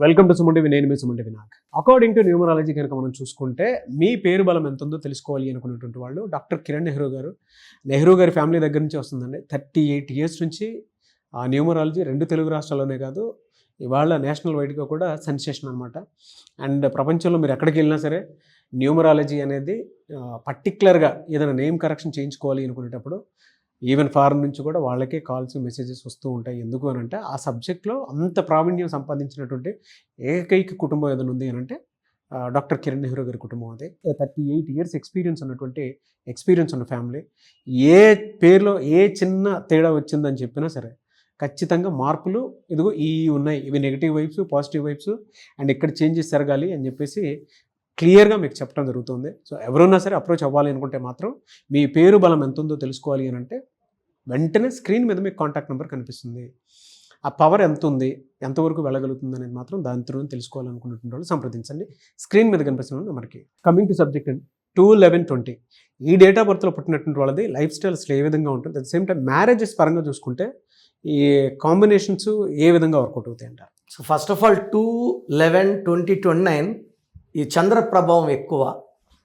Welcome to Suman TV. నేను మీ Suman TV Nag. According to numerology కనుక మనం చూసుకుంటే మీ పేరు బలం ఎంత ఉందో తెలుసుకోవాలి అనుకున్నటువంటి వాళ్ళు డాక్టర్ కిరణ్ నెహ్రూ గారు. నెహ్రూ గారి ఫ్యామిలీ దగ్గర నుంచి వస్తుందండి. 38 ఇయర్స్ నుంచి ఆ న్యూమరాలజీ 2 తెలుగు రాష్ట్రాల్లోనే కాదు, ఇవాళ నేషనల్ వైడ్గా కూడా సెన్సేషన్ అనమాట. అండ్ ప్రపంచంలో మీరు ఎక్కడికి వెళ్ళినా సరే న్యూమరాలజీ అనేది పర్టికులర్గా ఏదైనా నేమ్ కరెక్షన్ చేయించుకోవాలి అనుకునేటప్పుడు ఈవెన్ ఫారెన్ నుంచి కూడా వాళ్ళకే కాల్స్ మెసేజెస్ వస్తూ ఉంటాయి. ఎందుకు అని అంటే ఆ సబ్జెక్ట్లో అంత ప్రావీణ్యం సంపాదించినటువంటి ఏకైక కుటుంబం ఏదైనా ఉంది అని అంటే డాక్టర్ కిరణ్ నెహ్రూ గారి కుటుంబం. అది 38 ఇయర్స్ ఎక్స్పీరియన్స్ ఉన్న ఫ్యామిలీ. ఏ పేరులో ఏ చిన్న తేడా వచ్చిందని చెప్పినా సరే ఖచ్చితంగా మార్పులు ఇదిగో ఈ ఉన్నాయి, ఇవి negative vibes, positive vibes, and ఇక్కడ చేంజెస్ జరగాలి అని చెప్పేసి క్లియర్గా మీకు చెప్పడం జరుగుతుంది. సో ఎవరున్నా సరే అప్రోచ్ అవ్వాలి అనుకుంటే మాత్రం మీ పేరు బలం ఎంత ఉందో తెలుసుకోవాలి అని అంటే వెంటనే స్క్రీన్ మీద మీకు కాంటాక్ట్ నెంబర్ కనిపిస్తుంది. ఆ పవర్ ఎంత ఉంది, ఎంతవరకు వెళ్ళగలుగుతుంది అనేది మాత్రం దాని త్రూ తెలుసుకోవాలనుకున్నటువంటి వాళ్ళు సంప్రదించండి. స్క్రీన్ మీద కనిపిస్తున్న నెంబర్కి. కమింగ్ టు సబ్జెక్ట్ అండి, 2/11/20 ఈ డేట్ ఆఫ్ బర్త్లో పుట్టినటువంటి వాళ్ళది లైఫ్ స్టైల్ అసలు ఏ విధంగా ఉంటుంది, at the same time marriages పరంగా చూసుకుంటే ఈ కాంబినేషన్స్ ఏ విధంగా వర్కౌట్ అవుతాయి అంటారు? సో ఫస్ట్ ఆఫ్ ఆల్ 2/11/2029 ఈ చంద్ర ప్రభావం ఎక్కువ,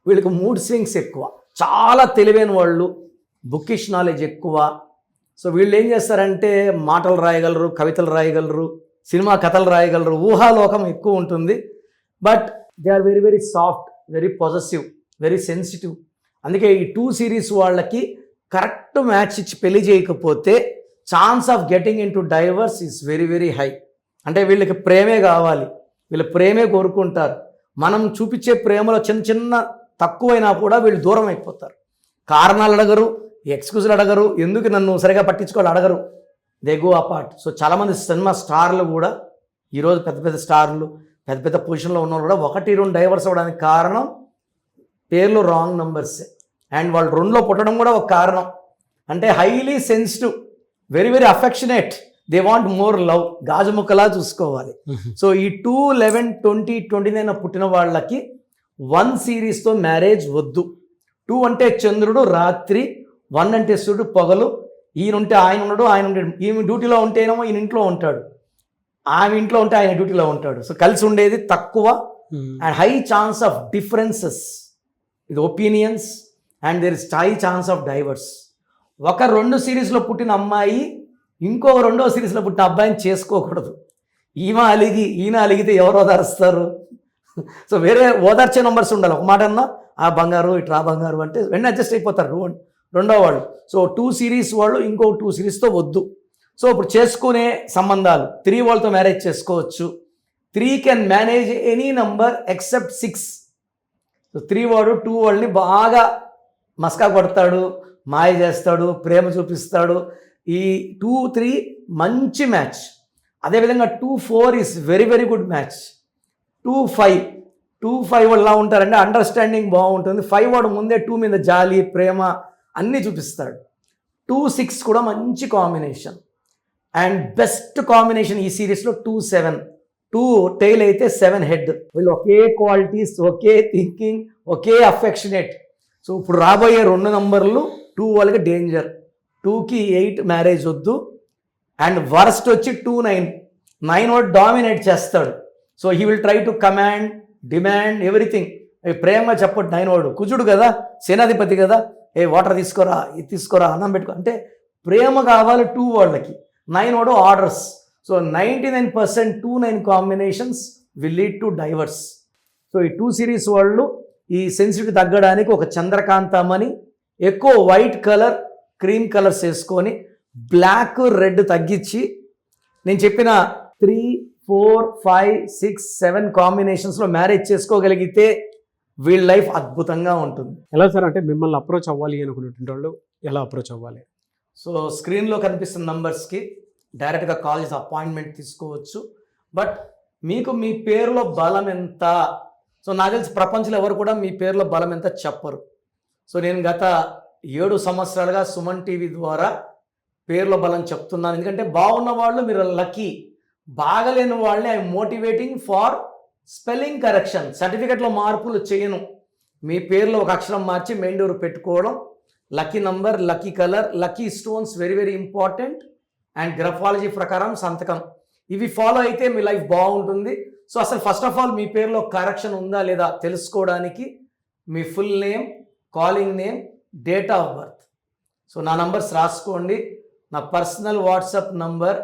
వీళ్ళకి మూడ్ స్వింగ్స్ ఎక్కువ, చాలా తెలివైన వాళ్ళు, బుకిష్ నాలెడ్జ్ ఎక్కువ. సో వీళ్ళు ఏం చేస్తారంటే మాటలు రాయగలరు, కవితలు రాయగలరు, సినిమా కథలు రాయగలరు, ఊహాలోకం ఎక్కువ ఉంటుంది. But they are very very soft, very possessive, very sensitive. అందుకే ఈ 2 సిరీస్ వాళ్ళకి కరెక్ట్ మ్యాచ్ ఇచ్చి పెళ్లి చేయకపోతే chance of getting in to divorce is very very high. అంటే వీళ్ళకి ప్రేమే కావాలి, వీళ్ళ ప్రేమే కోరుకుంటారు. మనం చూపించే ప్రేమలో చిన్న చిన్న తక్కువైనా కూడా వీళ్ళు దూరం అయిపోతారు. కారణాలు అడగరు, ఎక్స్క్యూజులు అడగరు, ఎందుకు నన్ను సరిగా పట్టించుకోవాలి అడగరు, దే గో అపార్ట్. సో చాలామంది సినిమా స్టార్లు కూడా ఈరోజు పెద్ద పెద్ద స్టార్లు, పెద్ద పెద్ద పొజిషన్లో ఉన్నవాళ్ళు కూడా 1-2 డైవర్స్ అవ్వడానికి కారణం పేర్లు రాంగ్ నంబర్సే. అండ్ వాళ్ళు 2లో పుట్టడం కూడా ఒక కారణం. అంటే highly sensitive, very very affectionate, they want more love, గాజుముక్కలా చూసుకోవాలి. సో ఈ 2/11/2029 పుట్టిన వాళ్ళకి 1 సిరీస్తో మ్యారేజ్ వద్దు. 2 అంటే చంద్రుడు రాత్రి, 1 అంటే సూర్యుడు పగలు. ఈయనుంటే ఆయన ఉండడు, ఆయన ఉంటాడు. ఈమె డ్యూటీలో ఉంటేనేమో ఈయన ఇంట్లో ఉంటాడు, ఆమె ఇంట్లో ఉంటే ఆయన డ్యూటీలో ఉంటాడు. సో కలిసి ఉండేది తక్కువ. And high chance of differences with opinions, and there is high chance of divorce. ఒక 2 సిరీస్లో పుట్టిన అమ్మాయి ఇంకో 2వ సిరీస్లో పుట్టిన అబ్బాయిని చేసుకోకూడదు. ఈమె అలిగి ఈయన అలిగితే ఎవరు ఓదారుస్తారు? సో వేరే ఓదార్చే నంబర్స్ ఉండాలి. ఒక మాట అన్నా ఆ బంగారు ఇట్లా బంగారు అంటే వెంటనే అడ్జస్ట్ అయిపోతారు 2వ వాళ్ళు. సో 2 సిరీస్ వాళ్ళు ఇంకో 2 సిరీస్తో వద్దు. సో ఇప్పుడు చేసుకునే సంబంధాలు 3 వాళ్ళతో మ్యారేజ్ చేసుకోవచ్చు. 3 can manage any number except 6. So 3 వాడు 2 వాళ్ళని బాగా మస్కా కొడతాడు, మాయ చేస్తాడు, ప్రేమ చూపిస్తాడు. ఈ 2-3 మంచి మ్యాచ్. అదేవిధంగా 2-4 is very very good match. 2-5 వాళ్ళు ఎలా ఉంటారంటే అండర్స్టాండింగ్ బాగుంటుంది. 5 వాడు ముందే 2 మీద జాలి, ప్రేమ అన్నీ చూపిస్తాడు. 2-6 కూడా మంచి కాంబినేషన్. అండ్ బెస్ట్ కాంబినేషన్ ఈ సిరీస్లో 2-7. 2 టైల్ అయితే 7 హెడ్. వీళ్ళు ఒకే క్వాలిటీస్, ఒకే థింకింగ్, ఒకే అఫెక్షనేట్. సో ఇప్పుడు రాబోయే 2 నంబర్లు 2 వాళ్ళకి డేంజర్. 2కి 8 మ్యారేజ్ వద్దు. అండ్ వర్స్ట్ వచ్చి 2-9. 9 వాడు డామినేట్ చేస్తాడు. So he will try to command, demand everything. ప్రేమగా చెప్పడు 9 వాడు, కుజుడు కదా, సేనాధిపతి కదా, వాటర్ తీసుకోరా, ఇది తీసుకోరా, అన్నం పెట్టుకో అంటే ప్రేమ కావాలి 2 వాళ్ళకి. 9 వాడు orders. So 99% 2-9 combinations will lead to divorce. So ఈ 2 సిరీస్ వాళ్ళు ఈ సెన్సిటివ్ తగ్గడానికి ఒక చంద్రకాంతమని ఎక్కువ వైట్ కలర్, క్రీమ్ కలర్స్ వేసుకొని బ్లాక్, రెడ్ తగ్గించి నేను చెప్పిన 3, 4, 5, 6, 7 కాంబినేషన్స్లో మ్యారేజ్ చేసుకోగలిగితే వీళ్ళ లైఫ్ అద్భుతంగా ఉంటుంది. ఎలా సార్ అంటే మిమ్మల్ని అప్రోచ్ అవ్వాలి అనుకునేటువంటి వాళ్ళు ఎలా అప్రోచ్ అవ్వాలి? సో స్క్రీన్లో కనిపిస్తున్న నంబర్స్కి డైరెక్ట్గా కాల్ చేసి అపాయింట్మెంట్ తీసుకోవచ్చు. బట్ మీకు మీ పేరులో బలం ఎంత, సో నాకు తెలిసి ప్రపంచంలో ఎవరు కూడా మీ పేరులో బలం ఎంత చెప్పరు. సో నేను గత 7 సంవత్సరాలుగా సుమన్ టీవీ ద్వారా పేర్ల బలం చెప్తున్నాను. ఎందుకంటే బాగున్న వాళ్ళు మీరు లక్కీ, బాగలేని వాళ్ళని I motivating for spelling correction. సర్టిఫికెట్లో మార్పులు చేయను, మీ పేరులో ఒక అక్షరం మార్చి మెండూరు పెట్టుకోవడం, lucky number, lucky colour, lucky stones very very important. And graphology ప్రకారం సంతకం, ఇవి ఫాలో అయితే మీ లైఫ్ బాగుంటుంది. సో అసలు ఫస్ట్ ఆఫ్ ఆల్ మీ పేరులో కరెక్షన్ ఉందా లేదా తెలుసుకోవడానికి మీ full name, calling name, date of birth. So నా నంబర్స్ రాసుకోండి. నా personal WhatsApp number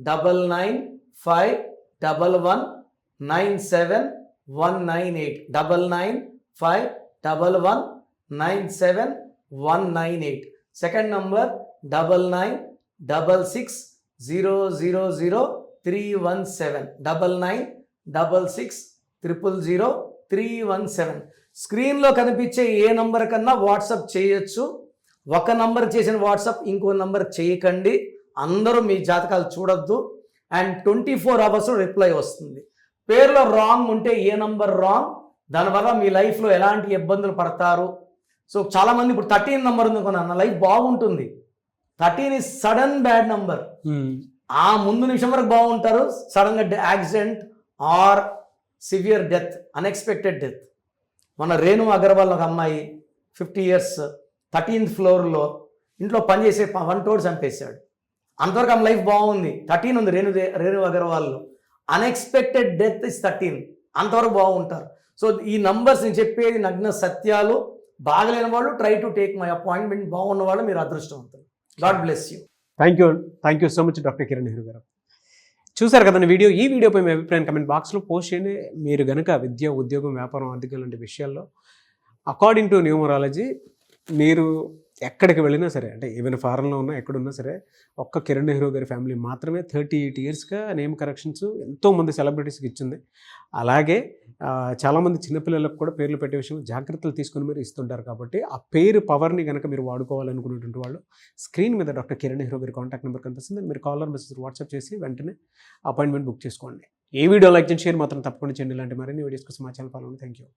9951197198 9951197198. Second number 9966000317 9966000317. స్క్రీన్లో కనిపించే ఏ నంబర్ కన్నా వాట్సాప్ చేయొచ్చు. ఒక నంబర్ చేసిన వాట్సాప్ ఇంకో నంబర్ చేయకండి. అందరూ మీ జాతకాలు చూడొద్దు. అండ్ 24 hours రిప్లై వస్తుంది. పేరులో రాంగ్ ఉంటే ఏ నంబర్ రాంగ్, దానివల్ల మీ లైఫ్లో ఎలాంటి ఇబ్బందులు పడతారు. సో చాలామంది ఇప్పుడు 13 నెంబర్ ఉంది కొన్నా, నా లైఫ్ బాగుంటుంది. 13 is సడన్ బ్యాడ్ నంబర్. ఆ ముందు నిమిషం వరకు బాగుంటారు, సడన్గా accident or severe death, unexpected death. మన రేణు అగర్వాల్ ఒక అమ్మాయి 50 years 13th floorలో ఇంట్లో పనిచేసే వంటోడు చంపేశాడు. అంతవరకు ఆమె లైఫ్ బాగుంది. 13 ఉంది రేణు అగర్వాల్లో. Unexpected death is 13. అంతవరకు బాగుంటారు. సో ఈ నంబర్స్ నేను చెప్పేది నగ్న సత్యాలు. బాగలేని వాళ్ళు try to take my appointment, బాగున్న వాళ్ళు మీరు అదృష్టవంతులు. God bless you. Thank you so much doctor Kiran Nehru గారు. చూసారు కదండి వీడియో. ఈ వీడియోపై మీ అభిప్రాయం కమెంట్ బాక్స్లో పోస్ట్ చేయండి. మీరు కనుక విద్య, ఉద్యోగం, వ్యాపారం, ఆర్థికం లాంటి విషయాల్లో అకార్డింగ్ టు న్యూమరాలజీ మీరు ఎక్కడికి వెళ్ళినా సరే, అంటే ఈవెన్ ఫారెన్లో ఉన్నా ఎక్కడున్నా సరే, ఒక్క కిరణ్ నెహ్రూ గారి ఫ్యామిలీ మాత్రమే 38 yearsగా నేమ్ కరెక్షన్స్ ఎంతోమంది సెలబ్రిటీస్కి ఇచ్చింది. అలాగే చాలామంది చిన్నపిల్లలకు కూడా పేర్లు పెట్టే విషయంలో జాగ్రత్తలు తీసుకుని మీరు ఇస్తుంటారు. కాబట్టి ఆ పేరు పవర్ని కనుక మీరు వాడుకోవాలనుకునేటువంటి వాళ్ళు స్క్రీన్ మీద డాక్టర్ కిరణ్ నెహ్రూ గారి కాంటాక్ట్ నెంబర్ కనిపిస్తుంది. మీరు కాలర్ మెసేజ్ వాట్సాప్ చేసి వెంటనే అపాయింట్మెంట్ బుక్ చేసుకోండి. ఈ వీడియో లైక్ చేయండి, షేర్ మాత్రం తప్పకుండా చేయండి. ఇలాంటి మరిన్ని వీడియోస్ కోసం మా ఛానల్ ఫాలో అవ్వండి. Thank you.